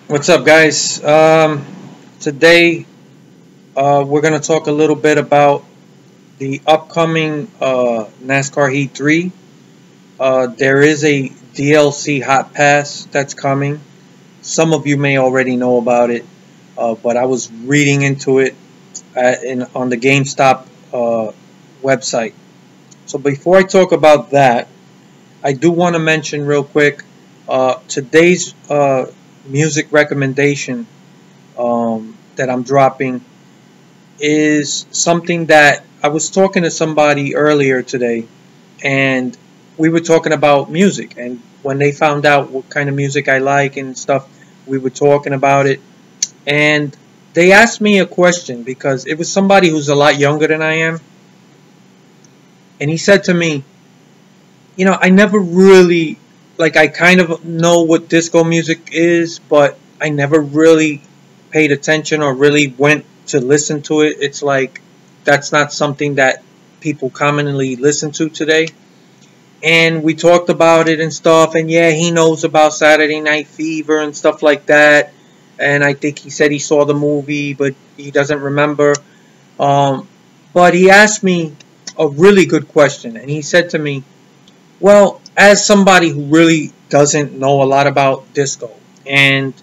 What's up, guys? Today we're going to talk a little bit about the upcoming NASCAR Heat 3. There is a DLC Hotpass that's coming. Some of you may already know about it, but I was reading into it on the GameStop website. So before I talk about that, I do want to mention real quick today's music recommendation that I'm dropping is something that I was talking to somebody earlier today, and we were talking about music. And when they found out what kind of music I like and stuff, we were talking about it. And they asked me a question because it was somebody who's a lot younger than I am. And he said to me, I never really, like, I kind of know what disco music is, but I never really paid attention or really went to listen to it. It's like that's not something that people commonly listen to today. And we talked about it and stuff, and yeah, he knows about Saturday Night Fever and stuff like that. And I think he said he saw the movie, but he doesn't remember. Um, but he asked me a really good question, and he said to me, well, as somebody who really doesn't know a lot about disco and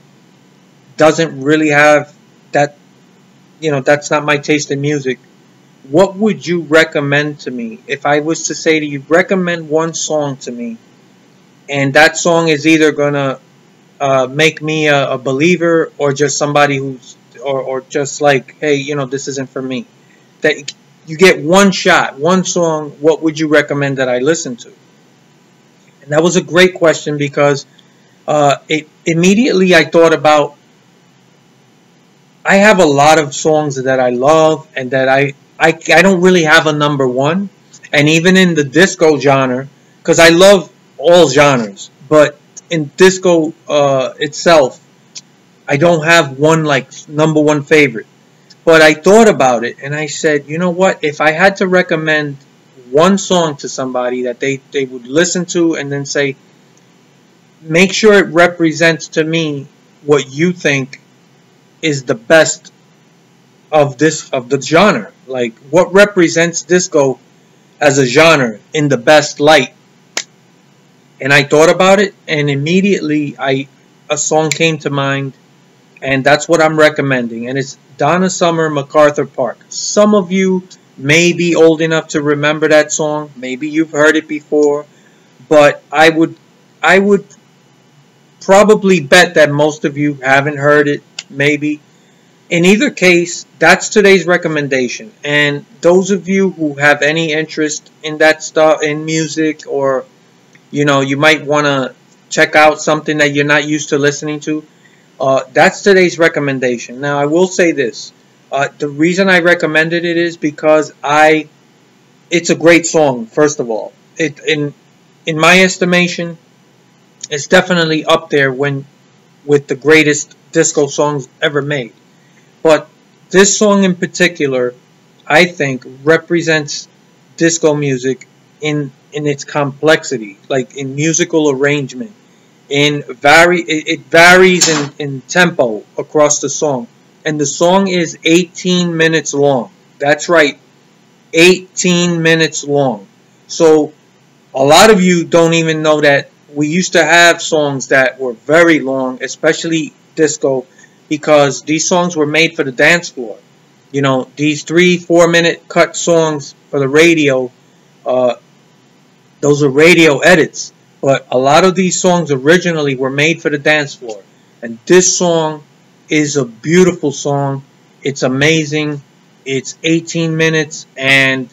doesn't really have that, that's not my taste in music, what would you recommend to me if I was to say to you, recommend one song to me, and that song is either going to make me a believer or just somebody or just like, hey, this isn't for me. That you get one shot, one song, what would you recommend that I listen to? And that was a great question because it immediately I thought about I have a lot of songs that I love and that I don't really have a number one. And even in the disco genre, because I love all genres, but in disco itself, I don't have one like number one favorite. But I thought about it and I said, you know what? If I had to recommend one song to somebody that they would listen to and then say, make sure it represents to me what you think is the best of the genre. Like what represents disco as a genre in the best light. And I thought about it and immediately a song came to mind, and that's what I'm recommending. And it's Donna Summer, MacArthur Park. Some of you may be old enough to remember that song. Maybe you've heard it before, but I would probably bet that most of you haven't heard it. Maybe. In either case, that's today's recommendation. And those of you who have any interest in that stuff, in music, or you might want to check out something that you're not used to listening to, that's today's recommendation. Now, I will say this. The reason I recommended it is because it's a great song, first of all. In my estimation, it's definitely up there with the greatest disco songs ever made. But this song in particular, I think, represents disco music in its complexity, like in musical arrangement. It varies in tempo across the song. And the song is 18 minutes long. That's right, 18 minutes long. So a lot of you don't even know that we used to have songs that were very long, especially disco, because these songs were made for the dance floor. These 3-4 minute cut songs for the radio, those are radio edits. But a lot of these songs originally were made for the dance floor. And this song is a beautiful song. It's amazing. It's 18 minutes. And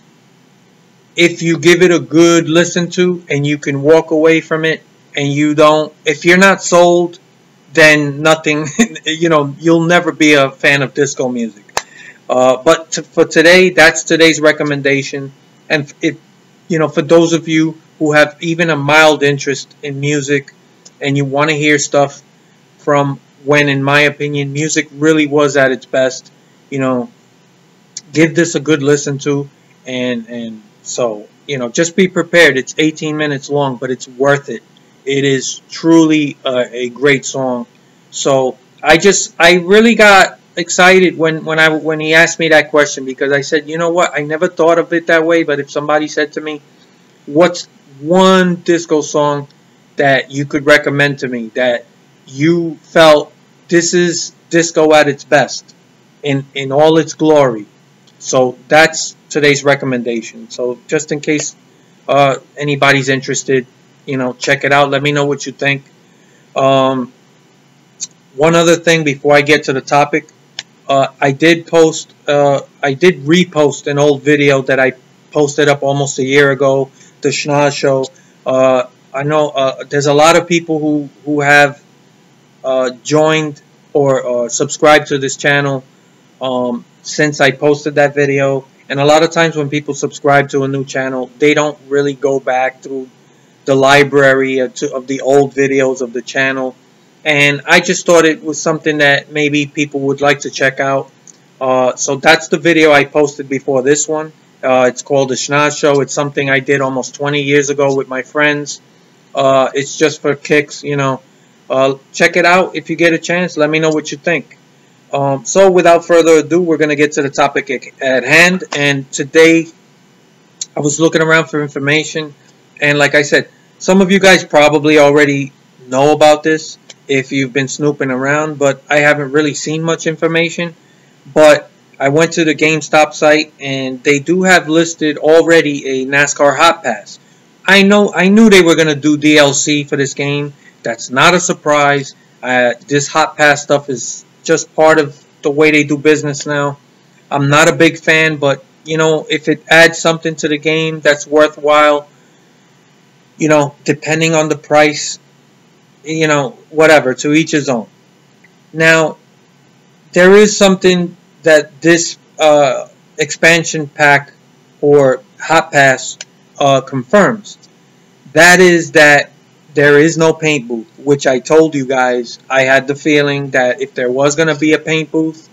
if you give it a good listen to and you can walk away from it and if you're not sold, then nothing, you'll never be a fan of disco music. But for today, that's today's recommendation. And for those of you who have even a mild interest in music and you want to hear stuff from when, in my opinion, music really was at its best, give this a good listen to. And so, just be prepared. It's 18 minutes long, but it's worth it. It is truly a great song. So I really got excited when he asked me that question, because I said, you know what, I never thought of it that way. But if somebody said to me, what's one disco song that you could recommend to me that you felt this is disco at its best, in all its glory? So that's today's recommendation. So just in case anybody's interested, check it out. Let me know what you think. Um, One other thing before I get to the topic, I did repost an old video that I posted up almost a year ago, the Schnoz Show. I know there's a lot of people who have joined or subscribed to this channel since I posted that video. And a lot of times when people subscribe to a new channel, they don't really go back through the library of the old videos of the channel. And I just thought it was something that maybe people would like to check out. So that's the video I posted before this one. It's called The Schnoz Show. It's something I did almost 20 years ago with my friends. It's just for kicks, check it out if you get a chance. Let me know what you think. So without further ado, we're going to get to the topic at hand. And today, I was looking around for information. And like I said, some of you guys probably already know about this if you've been snooping around, but I haven't really seen much information. But I went to the GameStop site, and they do have listed already a NASCAR Hotpass. I knew they were going to do DLC for this game. That's not a surprise. This Hotpass stuff is just part of the way they do business now. I'm not a big fan, but if it adds something to the game that's worthwhile, depending on the price, whatever, to each his own. Now, there is something that this expansion pack or Hotpass confirms. That is that there is no paint booth, which I told you guys. I had the feeling that if there was going to be a paint booth,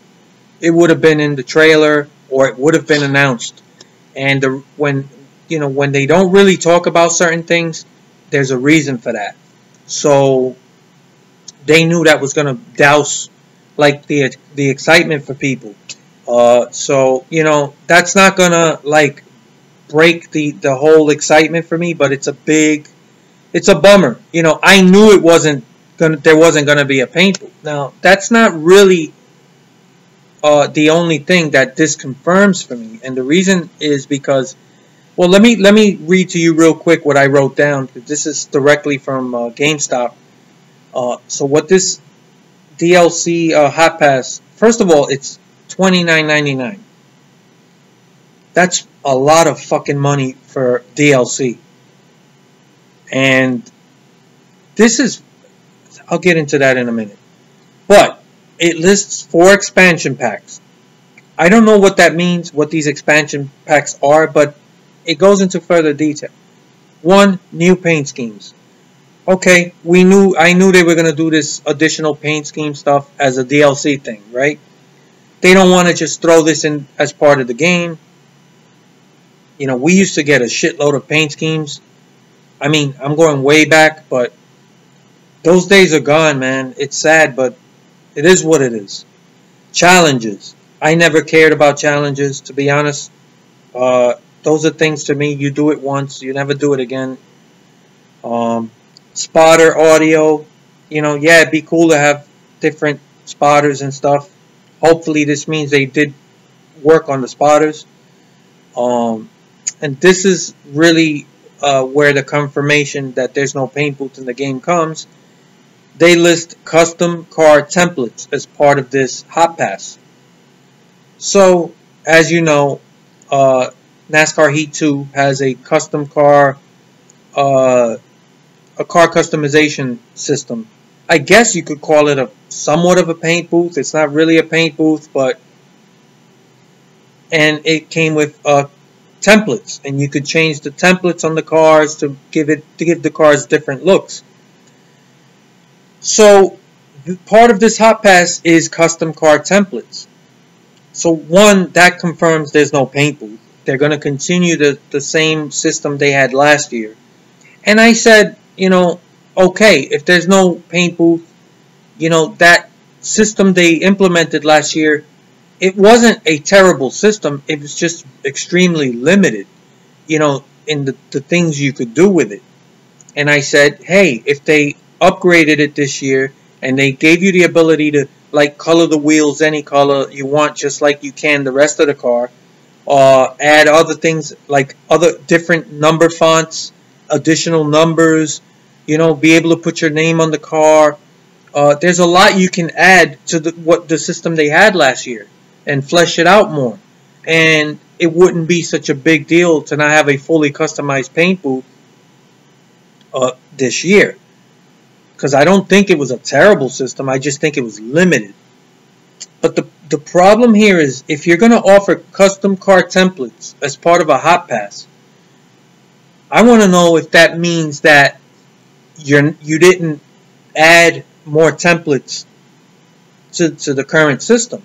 it would have been in the trailer or it would have been announced. And when they don't really talk about certain things, there's a reason for that. So they knew that was going to douse like the excitement for people. So that's not going to like break the whole excitement for me, but it's a bummer. I knew there wasn't gonna be a paint booth. Now that's not really the only thing that this confirms for me, and the reason is because, well, let me read to you real quick what I wrote down, because this is directly from GameStop. So what this DLC Hotpass, first of all, it's $29.99. That's a lot of fucking money for DLC. And this is, I'll get into that in a minute. But it lists 4 expansion packs. I don't know what that means, what these expansion packs are, but it goes into further detail. 1, new paint schemes. Okay, I knew they were going to do this additional paint scheme stuff as a DLC thing, right? They don't want to just throw this in as part of the game. We used to get a shitload of paint schemes. I mean, I'm going way back, but those days are gone, man. It's sad, but it is what it is. Challenges. I never cared about challenges, to be honest. Those are things to me, you do it once, you never do it again. Spotter audio. Yeah, it'd be cool to have different spotters and stuff. Hopefully this means they did work on the spotters. And this is really where the confirmation that there's no paint booth in the game comes. They list custom car templates as part of this Hotpass. So, as you know, NASCAR Heat 2 has a custom car, a car customization system. I guess you could call it somewhat of a paint booth. It's not really a paint booth, and it came with templates, and you could change the templates on the cars to give the cars different looks. So part of this Hotpass is custom car templates. So one, that confirms there's no paint booth. They're going to continue the same system they had last year. And I said, okay, if there's no paint booth, that system they implemented last year, it wasn't a terrible system. It was just extremely limited, you know, in the things you could do with it. And I said, hey, if they upgraded it this year and they gave you the ability to, like, color the wheels any color you want, just like you can the rest of the car, add other things like other different number fonts, additional numbers, you know, be able to put your name on the car. There's a lot you can add to the system they had last year and flesh it out more. And it wouldn't be such a big deal to not have a fully customized paint booth this year. Because I don't think it was a terrible system. I just think it was limited. But the problem here is, if you're going to offer custom car templates as part of a Hotpass, I want to know if that means that you didn't add more templates to the current system.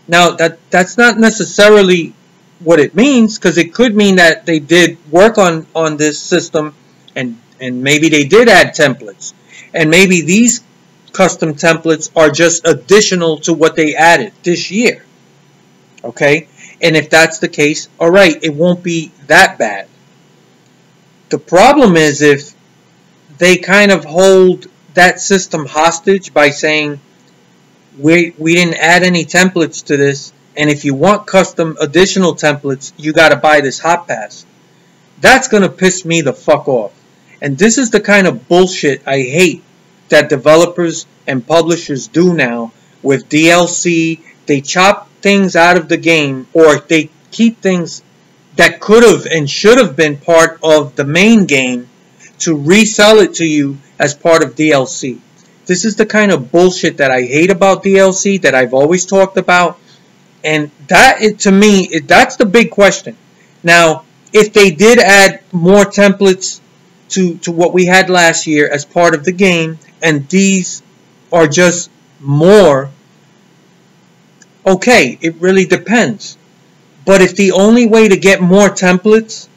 Now, that's not necessarily what it means, because it could mean that they did work on this system and maybe they did add templates. And maybe these custom templates are just additional to what they added this year. Okay? And if that's the case, alright, it won't be that bad. The problem is if they kind of hold that system hostage by saying, we didn't add any templates to this, and if you want custom additional templates, you got to buy this Hotpass. That's going to piss me the fuck off. And this is the kind of bullshit I hate that developers and publishers do now with DLC. They chop things out of the game, or they keep things that could have and should have been part of the main game to resell it to you as part of DLC. This is the kind of bullshit that I hate about DLC, that I've always talked about. And that, to me, that's the big question. Now, if they did add more templates to what we had last year as part of the game, and these are just more, okay, it really depends. But if the only way to get more templates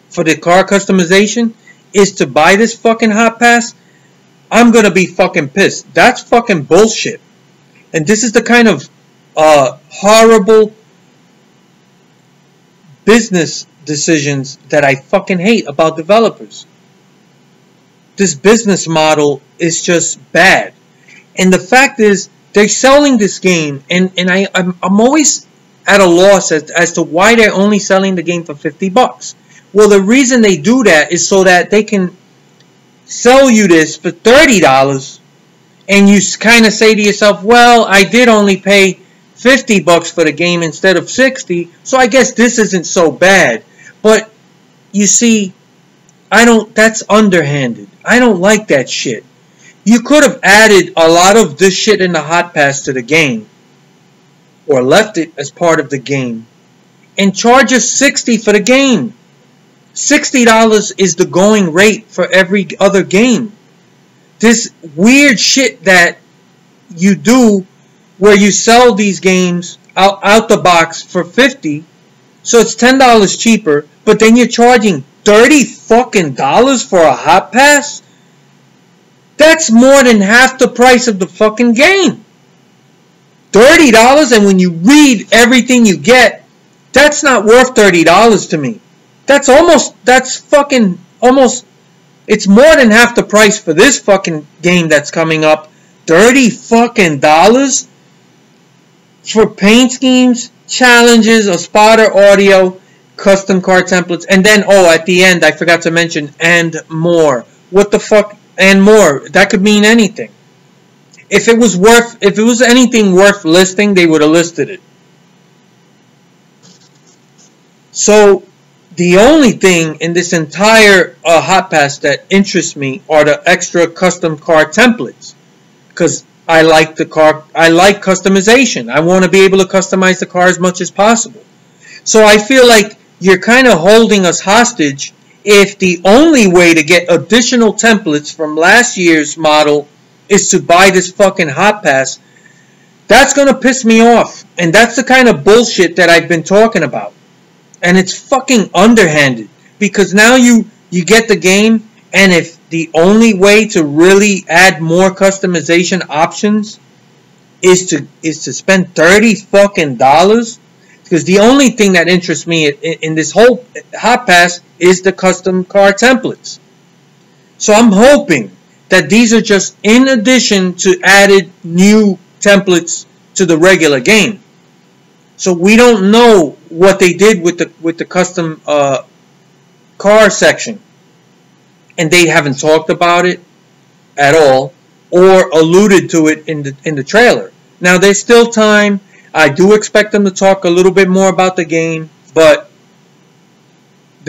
for the car customization is to buy this fucking Hotpass, I'm gonna be fucking pissed. That's fucking bullshit. And this is the kind of horrible business decisions that I fucking hate about developers. This business model is just bad. And the fact is, they're selling this game, and I'm always at a loss as to why they're only selling the game for $50. Well, the reason they do that is so that they can sell you this for $30, and you kind of say to yourself, well, I did only pay $50 for the game instead of $60, so I guess this isn't so bad. But you see, that's underhanded. I don't like that shit. You could have added a lot of this shit in the Hotpass to the game, or left it as part of the game, and charge us $60 for the game. $60 is the going rate for every other game. This weird shit that you do where you sell these games out the box for $50, so it's $10 cheaper, but then you're charging $30 fucking dollars for a Hotpass? That's more than half the price of the fucking game. $30, and when you read everything you get, that's not worth $30 to me. It's more than half the price for this fucking game that's coming up. $30 fucking dollars for paint schemes, challenges, a spotter audio, custom car templates, and then, oh, at the end, I forgot to mention, and more. What the fuck? And more. That could mean anything. If it was anything worth listing, they would have listed it. So, the only thing in this entire Hotpass that interests me are the extra custom car templates. Because I like customization. I want to be able to customize the car as much as possible. So I feel like you're kind of holding us hostage if the only way to get additional templates from last year's model is to buy this fucking Hotpass. That's going to piss me off. And that's the kind of bullshit that I've been talking about. And it's fucking underhanded. Because now you get the game, and if the only way to really add more customization options is to spend $30 fucking dollars. Because the only thing that interests me in this whole Hotpass is the custom car templates. So I'm hoping that these are just in addition to added new templates to the regular game. So we don't know what they did with the custom car section, and they haven't talked about it at all or alluded to it in the trailer. Now there's still time. I do expect them to talk a little bit more about the game, but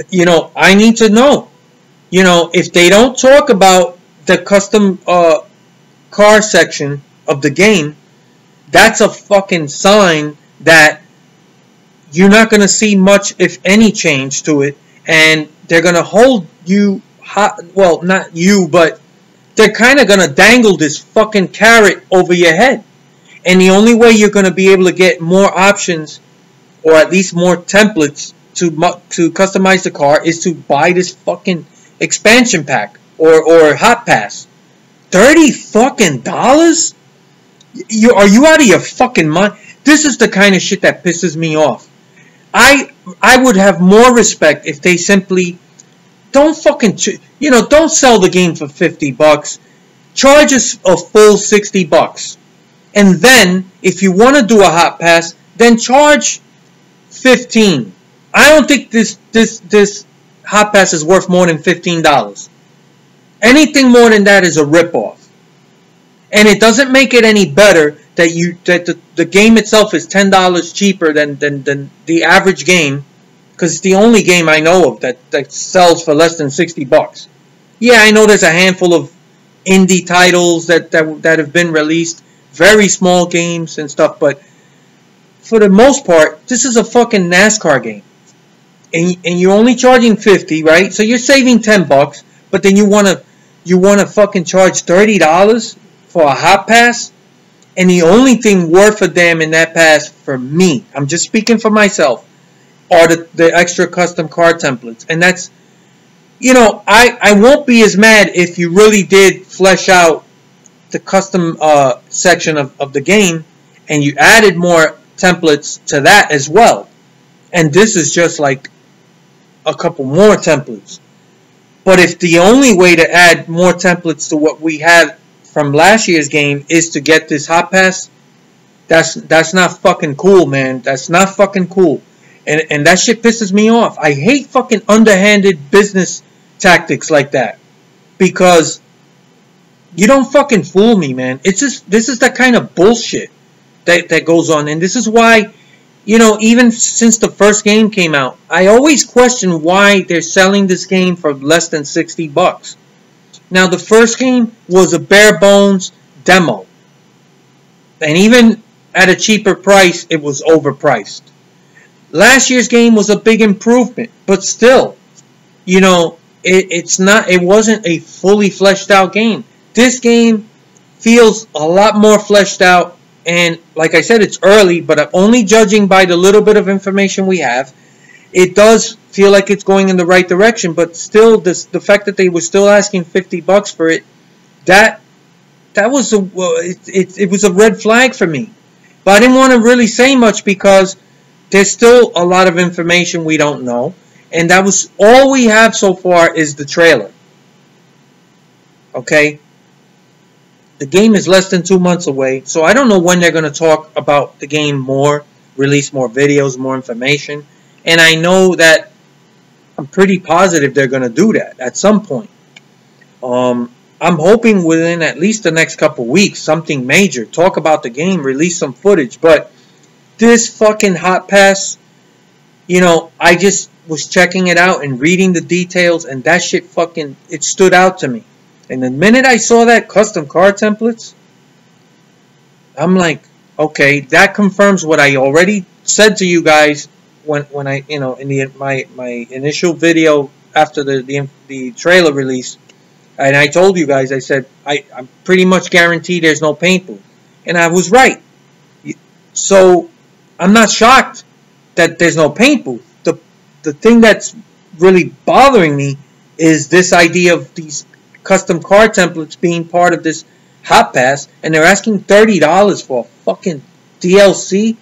you know, I need to know. You know, if they don't talk about the custom car section of the game, that's a fucking sign that you're not going to see much, if any, change to it, and they're going to hold you hot. Well, not you, but they're kind of going to dangle this fucking carrot over your head. And the only way you're going to be able to get more options, or at least more templates to customize the car, is to buy this fucking expansion pack or Hotpass. $30 fucking dollars? Are you out of your fucking mind? This is the kind of shit that pisses me off. I would have more respect if they simply don't fucking, you know, don't sell the game for $50. Charge us a full $60. And then, if you want to do a Hotpass, then charge $15. I don't think this Hotpass is worth more than $15. Anything more than that is a ripoff. And it doesn't make it any better that the game itself is $10 cheaper than the average game, because it's the only game I know of that sells for less than $60. Yeah, I know there's a handful of indie titles that have been released. Very small games and stuff, but for the most part, this is a fucking NASCAR game, and you're only charging $50, right? So you're saving $10, but then you wanna fucking charge $30 for a Hotpass, and the only thing worth a damn in that pass for me, I'm just speaking for myself, are the extra custom car templates, and that's, you know, I won't be as mad if you really did flesh out the custom section of the game, and you added more templates to that as well. And this is just like a couple more templates. But if the only way to add more templates to what we had from last year's game is to get this Hotpass, that's not fucking cool, man. That's not fucking cool. And that shit pisses me off. I hate fucking underhanded business tactics like that, because you don't fucking fool me, man. It's just, this is the kind of bullshit that goes on. And this is why, you know, even since the first game came out, I always question why they're selling this game for less than $60. Now, the first game was a bare bones demo. And even at a cheaper price, it was overpriced. Last year's game was a big improvement, but still, you know, it wasn't a fully fleshed out game. This game feels a lot more fleshed out, and like I said, it's early, but I'm only judging by the little bit of information we have. It does feel like it's going in the right direction, but still, the fact that they were still asking $50 for it, that was it was a red flag for me. But I didn't want to really say much because there's still a lot of information we don't know, and that was all we have so far is the trailer. Okay. The game is less than 2 months away, so I don't know when they're going to talk about the game more, release more videos, more information. And I know that I'm pretty positive they're going to do that at some point. I'm hoping within at least the next couple weeks, something major. Talk about the game, release some footage. But this fucking Hotpass, you know, I just was checking it out and reading the details, and that shit fucking, it stood out to me. And the minute I saw that custom car templates, I'm like, okay, that confirms what I already said to you guys when I, you know, in my initial video after the trailer release, and I told you guys, I said I'm pretty much guaranteed there's no paintbooth, and I was right. So I'm not shocked that there's no paintbooth. The thing that's really bothering me is this idea of these custom car templates being part of this Hotpass, and they're asking $30 for a fucking DLC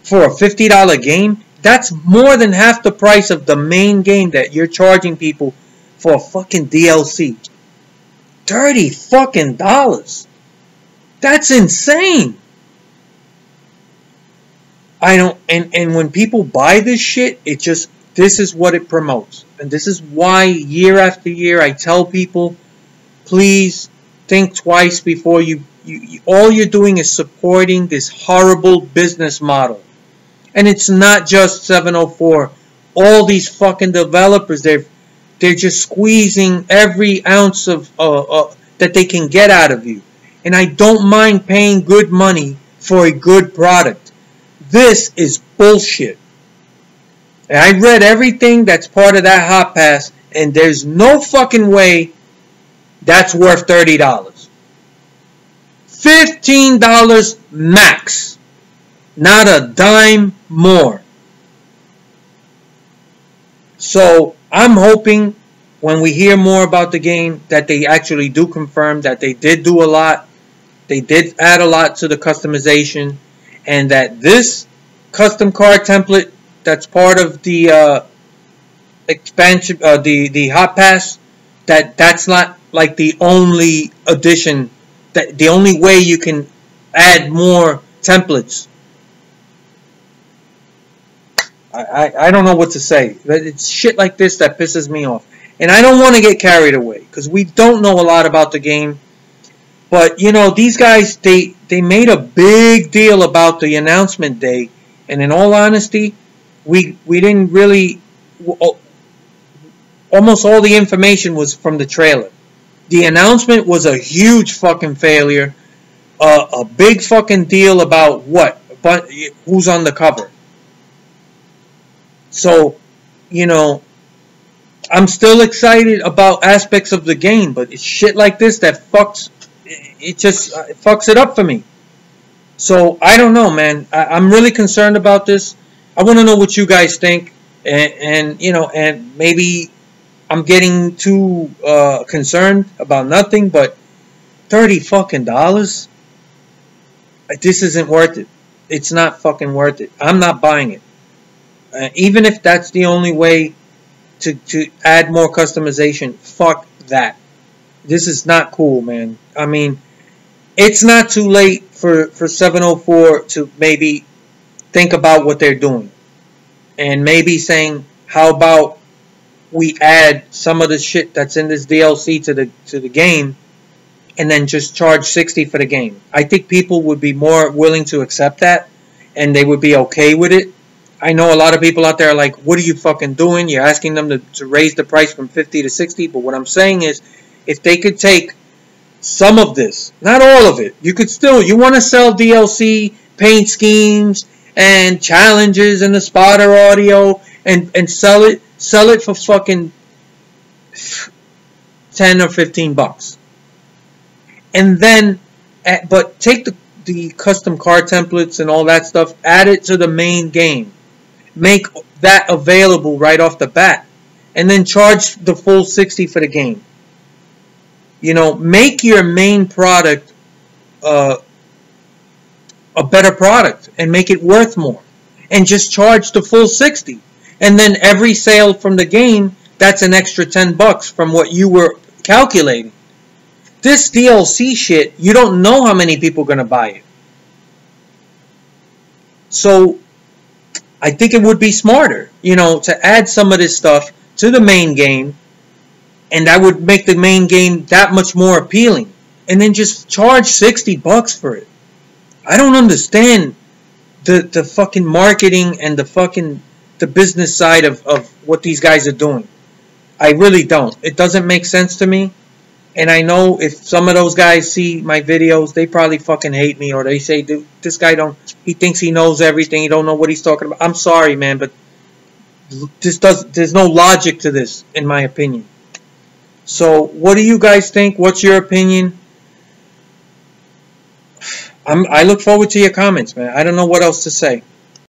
for a $50 game. That's more than half the price of the main game that you're charging people for a fucking DLC. $30 fucking dollars. That's insane. I don't, and when people buy this shit, it just, this is what it promotes. And this is why year after year I tell people, please think twice before you all you're doing is supporting this horrible business model. And it's not just 704. All these fucking developers, they're just squeezing every ounce of that they can get out of you. And I don't mind paying good money for a good product. This is bullshit. And I read everything that's part of that Hotpass, and there's no fucking way that's worth $30. $15 max. Not a dime more. So I'm hoping when we hear more about the game that they actually do confirm that they did do a lot. They did add a lot to the customization, and that this custom car template that's part of the expansion, the Hotpass, that's not like the only addition, that the only way you can add more templates. I don't know what to say. It's shit like this that pisses me off. And I don't want to get carried away, because we don't know a lot about the game. But, you know, these guys, they made a big deal about the announcement day. And in all honesty, we didn't really... Almost all the information was from the trailer. The announcement was a huge fucking failure. A big fucking deal about what? But who's on the cover. So, you know, I'm still excited about aspects of the game, but it's shit like this that fucks it up for me. So, I don't know, man. I'm really concerned about this. I want to know what you guys think. And you know, and maybe I'm getting too concerned about nothing, but $30 fucking dollars? This isn't worth it. It's not fucking worth it. I'm not buying it. Even if that's the only way to add more customization, fuck that. This is not cool, man. I mean, it's not too late for 704 to maybe think about what they're doing. And maybe saying, how about we add some of the shit that's in this DLC to the game, and then just charge $60 for the game. I think people would be more willing to accept that, and they would be okay with it. I know a lot of people out there are like, what are you fucking doing? You're asking them to raise the price from 50 to 60. But what I'm saying is, if they could take some of this, not all of it, you want to sell DLC, paint schemes, and challenges, and the spotter audio, and sell it for fucking 10 or 15 bucks. And then, but take the custom car templates and all that stuff, add it to the main game. Make that available right off the bat. And then charge the full $60 for the game. You know, make your main product a better product and make it worth more. And just charge the full $60. And then every sale from the game, that's an extra 10 bucks from what you were calculating. This DLC shit, you don't know how many people are going to buy it. So, I think it would be smarter, you know, to add some of this stuff to the main game, and that would make the main game that much more appealing. And then just charge 60 bucks for it. I don't understand the fucking marketing and the business side of what these guys are doing. I really don't. It doesn't make sense to me. And I know if some of those guys see my videos, they probably fucking hate me, or they say, dude, this guy he thinks he knows everything, he don't know what he's talking about. I'm sorry, man, but there's no logic to this, in my opinion. So, what do you guys think? What's your opinion? I look forward to your comments, man. I don't know what else to say.